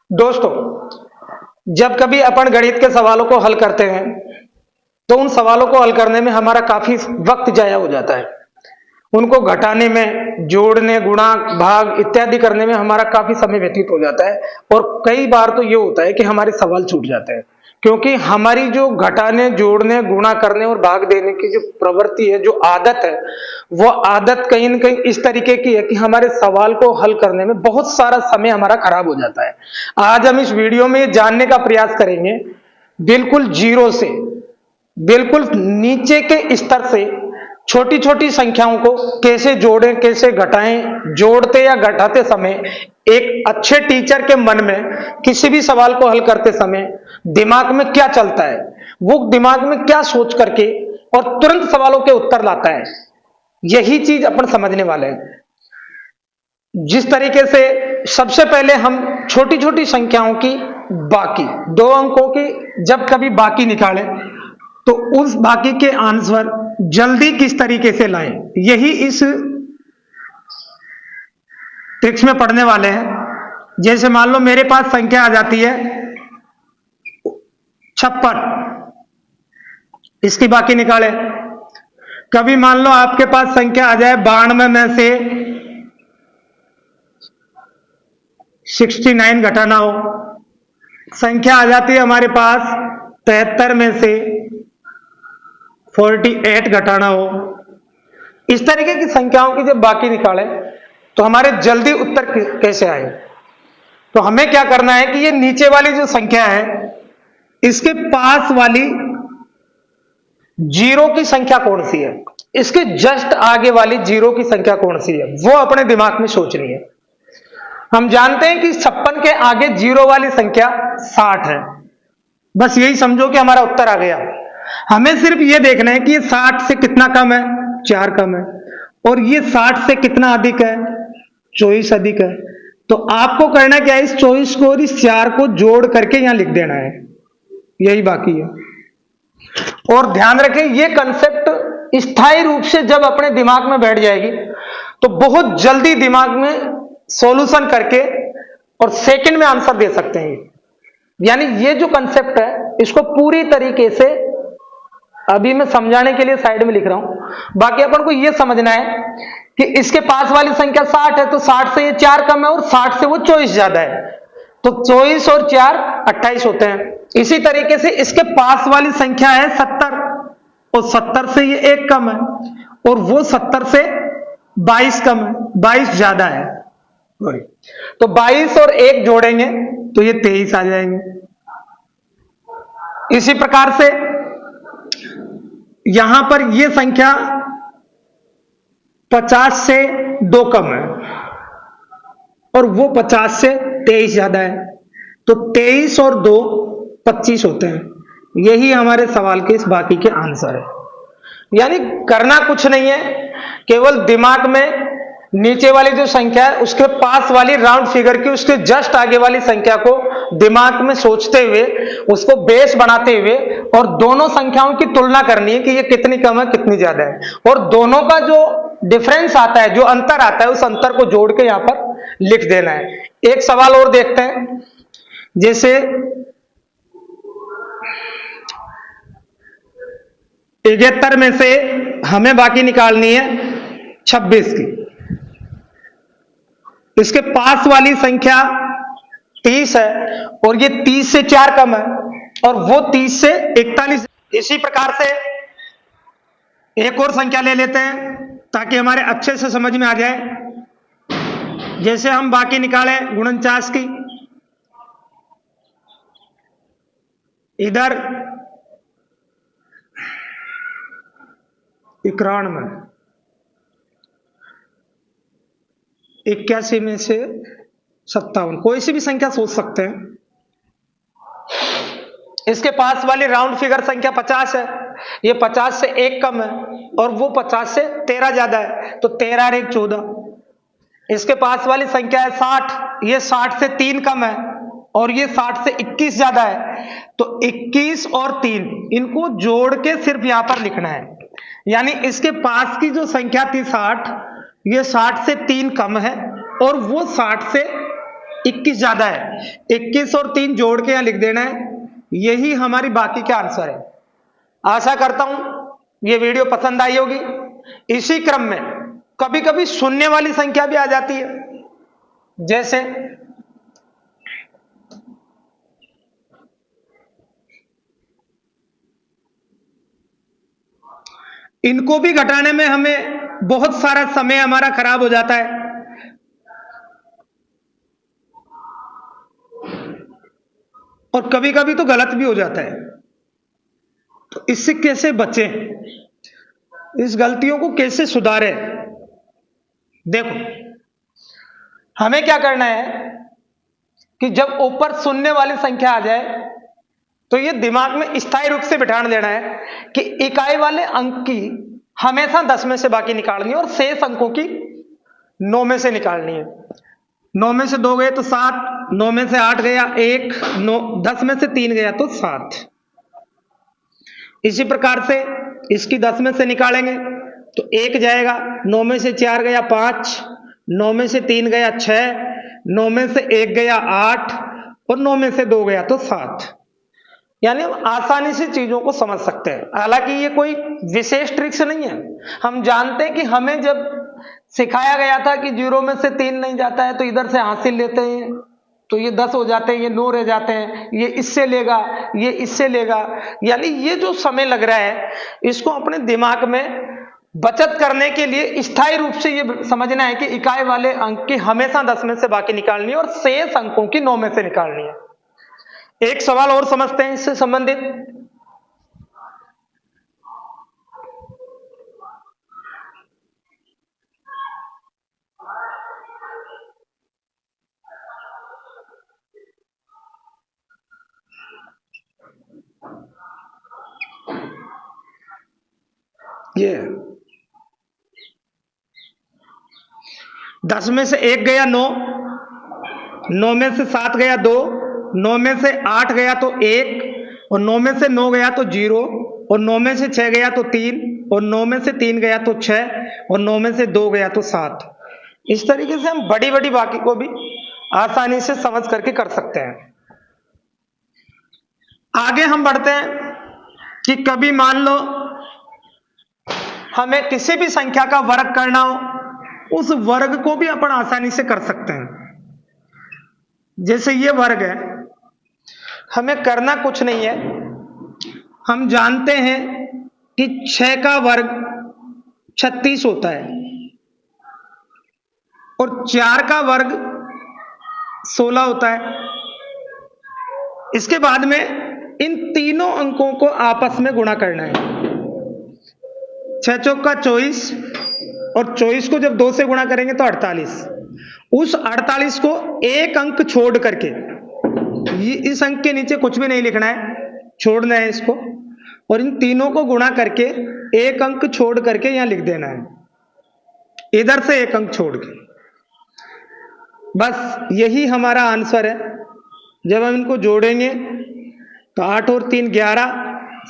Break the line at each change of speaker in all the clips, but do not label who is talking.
दोस्तों, जब कभी अपन गणित के सवालों को हल करते हैं तो उन सवालों को हल करने में हमारा काफी वक्त जाया हो जाता है। उनको घटाने में, जोड़ने, गुणा, भाग इत्यादि करने में हमारा काफी समय व्यतीत हो जाता है और कई बार तो ये होता है कि हमारे सवाल छूट जाते हैं, क्योंकि हमारी जो घटाने, जोड़ने, गुणा करने और भाग देने की जो प्रवृत्ति है, जो आदत है, वो आदत कहीं न कहीं इस तरीके की है कि हमारे सवाल को हल करने में बहुत सारा समय हमारा खराब हो जाता है। आज हम इस वीडियो में जानने का प्रयास करेंगे, बिल्कुल जीरो से, बिल्कुल नीचे के स्तर से छोटी छोटी संख्याओं को कैसे जोड़ें, कैसे घटाएं। जोड़ते या घटाते समय एक अच्छे टीचर के मन में किसी भी सवाल को हल करते समय दिमाग में क्या चलता है, वो दिमाग में क्या सोच करके और तुरंत सवालों के उत्तर लाता है, यही चीज अपन समझने वाले हैं। जिस तरीके से सबसे पहले हम छोटी छोटी संख्याओं की बाकी, 2 अंकों की जब कभी बाकी निकालें तो उस बाकी के आंसर जल्दी किस तरीके से लाएं, यही इस ट्रिक्स में पढ़ने वाले हैं। जैसे मान लो मेरे पास संख्या आ जाती है 56, इसकी बाकी निकाले। कभी मान लो आपके पास संख्या आ जाए 92 में से 69 घटाना हो, संख्या आ जाती है हमारे पास 73 में से 48 घटाना हो। इस तरीके की संख्याओं की जब बाकी निकाले तो हमारे जल्दी उत्तर कैसे आए। तो हमें क्या करना है कि ये नीचे वाली जो संख्या है, इसके पास वाली जीरो की संख्या कौन सी है, इसके जस्ट आगे वाली जीरो की संख्या कौन सी है, वो अपने दिमाग में सोचनी है। हम जानते हैं कि 56 के आगे जीरो वाली संख्या 60 है। बस यही समझो कि हमारा उत्तर आ गया। हमें सिर्फ ये देखना है कि ये 60 से कितना कम है, 4 कम है, और ये 60 से कितना अधिक है, 24 अधिक है। तो आपको करना क्या है, इस 24 को और इस 4 को जोड़ करके यहां लिख देना है, यही बाकी है। और ध्यान रखें, ये कंसेप्ट स्थायी रूप से जब अपने दिमाग में बैठ जाएगी तो बहुत जल्दी दिमाग में सॉल्यूशन करके और सेकंड में आंसर दे सकते हैं। यानी ये जो कंसेप्ट है, इसको पूरी तरीके से अभी मैं समझाने के लिए साइड में लिख रहा हूं। बाकी अपन को यह समझना है कि इसके पास वाली संख्या 60 है, तो 60 से ये 4 कम है और 60 से वो 24 ज्यादा है, तो 24 और 4 28 होते हैं। इसी तरीके से इसके पास वाली संख्या है 70 और 70 से ये 1 कम है और वो 70 से 22 कम है, 22 ज्यादा है। तो 22 और 1 जोड़ेंगे तो ये 23 आ जाएंगे। इसी प्रकार से यहां पर यह संख्या 50 से 2 कम है और वो 50 से 23 ज्यादा है, तो 23 और 2 25 होते हैं। यही हमारे सवाल के इस बाकी के आंसर है। यानी करना कुछ नहीं है, केवल दिमाग में नीचे वाली जो संख्या है उसके पास वाली राउंड फिगर की, उसके जस्ट आगे वाली संख्या को दिमाग में सोचते हुए, उसको बेस बनाते हुए और दोनों संख्याओं की तुलना करनी है कि ये कितनी कम है, कितनी ज्यादा है, और दोनों का जो डिफरेंस आता है, जो अंतर आता है, उस अंतर को जोड़ के यहां पर लिख देना है। एक सवाल और देखते हैं। जैसे 71 में से हमें बाकी निकालनी है 26 की। इसके पास वाली संख्या 30 है और ये 30 से 4 कम है और वो 30 से 41। इसी प्रकार से एक और संख्या ले लेते हैं ताकि हमारे अच्छे से समझ में आ जाए। जैसे हम बाकी निकालें 49 की, इधर 91, 81 में से 57, कोई सी भी संख्या सोच सकते हैं। इसके पास वाली राउंड फिगर संख्या 50 है, ये 50 से 1 कम है और वो 50 से 13 ज्यादा है, तो 13 और 1 14। इसके पास वाली संख्या है 60, ये 60 से 3 कम है और ये 60 से 21 ज्यादा है, तो 21 और 3 इनको जोड़ के सिर्फ यहां पर लिखना है। यानी इसके पास की जो संख्या थी 60, ये 60 से 3 कम है और वो 60 से 21 ज्यादा है, 21 और 3 जोड़ के यहां लिख देना है। यही हमारी बाकी का आंसर है। आशा करता हूं ये वीडियो पसंद आई होगी। इसी क्रम में कभी कभी शून्य वाली संख्या भी आ जाती है, जैसे इनको भी घटाने में हमें बहुत सारा समय हमारा खराब हो जाता है। और कभी कभी तो गलत भी हो जाता है। तो इससे कैसे बचें, इस गलतियों को कैसे सुधारें? देखो, हमें क्या करना है कि जब ऊपर शून्य वाली संख्या आ जाए तो ये दिमाग में स्थायी रूप से बिठान देना है कि इकाई वाले अंक की हमेशा 10 में से बाकी निकालनी है और शेष अंकों की 9 में से निकालनी है। 9 में से 2 गए तो 7, 9 में से 8 गया 1, 9, 10 में से 3 गया तो 7। इसी प्रकार से इसकी 10 में से निकालेंगे तो 1 जाएगा, 9 में से 4 गया 5, 9 में से 3 गया 6, 9 में से 1 गया 8 और 9 में से 2 गया तो 7। यानी हम आसानी से चीजों को समझ सकते हैं। हालांकि ये कोई विशेष ट्रिक्स नहीं है। हम जानते हैं कि हमें जब सिखाया गया था कि 0 में से 3 नहीं जाता है तो इधर से हासिल लेते हैं तो ये 10 हो जाते हैं, ये 9 रह जाते हैं, ये इससे लेगा, ये इससे लेगा। यानी ये जो समय लग रहा है इसको अपने दिमाग में बचत करने के लिए स्थायी रूप से ये समझना है कि इकाई वाले अंक की हमेशा 10 में से बाकी निकालनी है और शेष अंकों की 9 में से निकालनी है। एक सवाल और समझते हैं इससे संबंधित। ये 10 में से 1 गया 9, 9 में से 7 गया 2, 9 में से 8 गया तो 1 और 9 में से 9 गया तो 0 और 9 में से 6 गया तो 3 और 9 में से 3 गया तो 6 और 9 में से 2 गया तो 7। इस तरीके से हम बड़ी बड़ी बाकी को भी आसानी से समझ करके कर सकते हैं। आगे हम बढ़ते हैं कि कभी मान लो हमें किसी भी संख्या का वर्ग करना हो, उस वर्ग को भी अपन आसानी से कर सकते हैं। जैसे ये वर्ग है, हमें करना कुछ नहीं है। हम जानते हैं कि 6 का वर्ग 36 होता है और 4 का वर्ग 16 होता है। इसके बाद में इन तीनों अंकों को आपस में गुणा करना है। 6 चौका 24 और 24 को जब 2 से गुणा करेंगे तो 48। उस 48 को एक अंक छोड़ करके, इस अंक के नीचे कुछ भी नहीं लिखना है, छोड़ना है इसको, और इन तीनों को गुणा करके एक अंक छोड़ करके यहां लिख देना है, इधर से एक अंक छोड़ के। बस यही हमारा आंसर है। जब हम इनको जोड़ेंगे तो 8 और 3 11,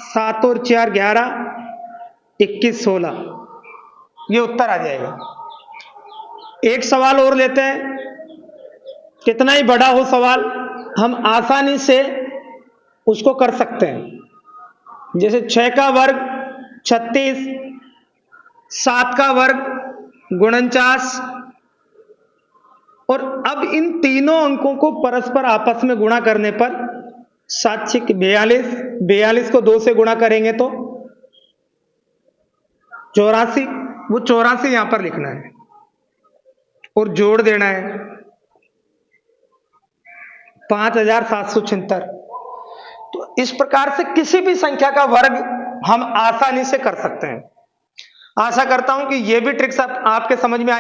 7 और 4 11, 21 16, ये उत्तर आ जाएगा। एक सवाल और लेते हैं। कितना ही बड़ा हो सवाल, हम आसानी से उसको कर सकते हैं। जैसे 6 का वर्ग 36, 7 का वर्ग 49, और अब इन तीनों अंकों को परस्पर आपस में गुणा करने पर 7 6 42, 42 को 2 से गुणा करेंगे तो 84, वो 84 यहां पर लिखना है और जोड़ देना है 5776। तो इस प्रकार से किसी भी संख्या का वर्ग हम आसानी से कर सकते हैं। आशा करता हूं कि यह भी ट्रिक्स आपके समझ में